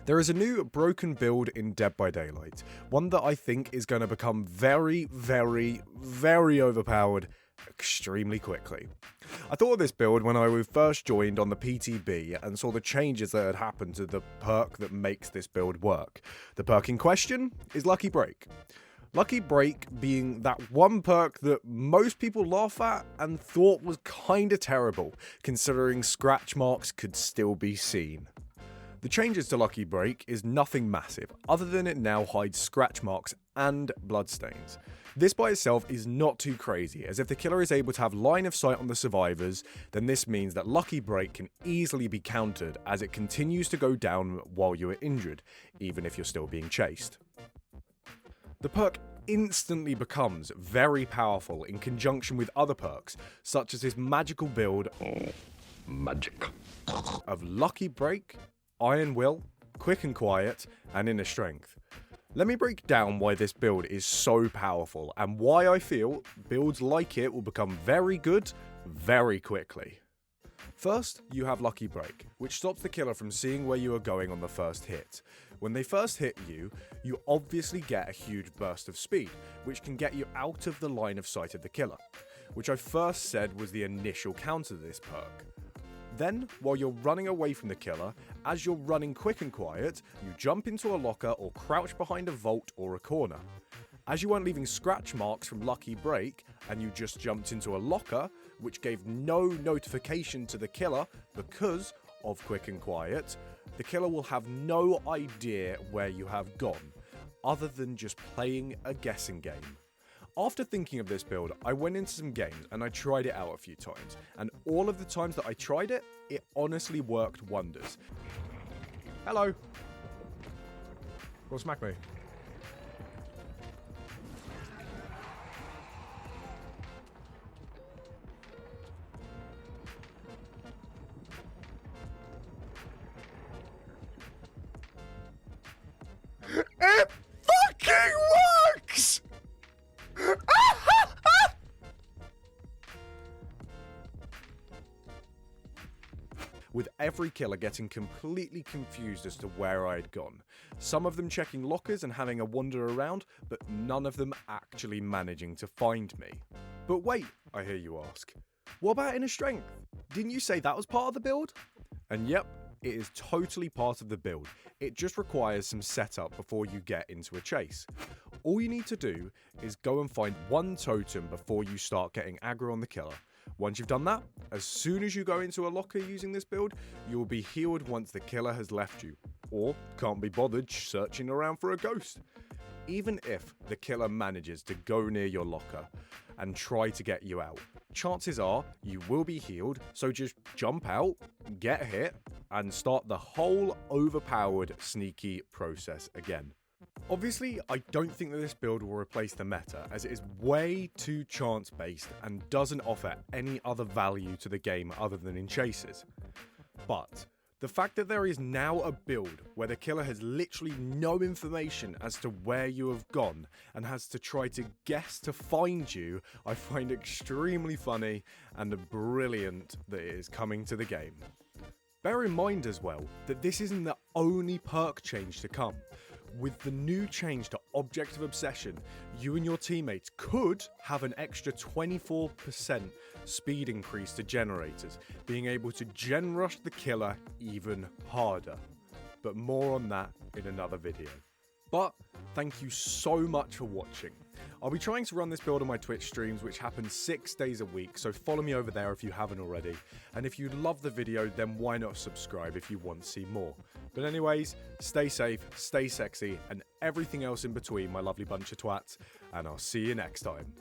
There is a new broken build in Dead by Daylight, one that I think is going to become very, very, very overpowered extremely quickly. I thought of this build when I first joined on the PTB and saw the changes that had happened to the perk that makes this build work. The perk in question is Lucky Break. Lucky Break being that one perk that most people laugh at and thought was kinda terrible, considering scratch marks could still be seen. The changes to Lucky Break is nothing massive, other than it now hides scratch marks and bloodstains. This by itself is not too crazy, as if the killer is able to have line of sight on the survivors, then this means that Lucky Break can easily be countered as it continues to go down while you are injured, even if you're still being chased. The perk instantly becomes very powerful in conjunction with other perks, such as his magical build of Lucky Break, Iron Will, Quick and Quiet, and Inner Strength. Let me break down why this build is so powerful and why I feel builds like it will become very good very quickly. First, you have Lucky Break, which stops the killer from seeing where you are going on the first hit. When they first hit you, you obviously get a huge burst of speed, which can get you out of the line of sight of the killer, which I first said was the initial counter to this perk. Then, while you're running away from the killer, as you're running Quick and Quiet, you jump into a locker or crouch behind a vault or a corner. As you weren't leaving scratch marks from Lucky Break, and you just jumped into a locker, which gave no notification to the killer because of Quick and Quiet, the killer will have no idea where you have gone, other than just playing a guessing game. After thinking of this build, I went into some games and I tried it out a few times, and all of the times that I tried it, it honestly worked wonders. Hello. Well, smack me. It fucking works! With every killer getting completely confused as to where I had gone. Some of them checking lockers and having a wander around, but none of them actually managing to find me. But wait, I hear you ask. What about Inner Strength? Didn't you say that was part of the build? And yep, it is totally part of the build. It just requires some setup before you get into a chase. All you need to do is go and find one totem before you start getting aggro on the killer. Once you've done that, as soon as you go into a locker using this build, you will be healed once the killer has left you, or can't be bothered searching around for a ghost. Even if the killer manages to go near your locker and try to get you out, chances are you will be healed, so just jump out, get hit, and start the whole overpowered sneaky process again. Obviously, I don't think that this build will replace the meta, as it is way too chance-based and doesn't offer any other value to the game other than in chases. But the fact that there is now a build where the killer has literally no information as to where you have gone and has to try to guess to find you, I find extremely funny and brilliant that it is coming to the game. Bear in mind as well that this isn't the only perk change to come. With the new change to Object of Obsession, you and your teammates could have an extra 24% speed increase to generators, being able to gen rush the killer even harder. But more on that in another video. But thank you so much for watching. I'll be trying to run this build on my Twitch streams, which happen 6 days a week, so follow me over there if you haven't already. And if you love the video, then why not subscribe if you want to see more. But anyways, stay safe, stay sexy, and everything else in between, my lovely bunch of twats, and I'll see you next time.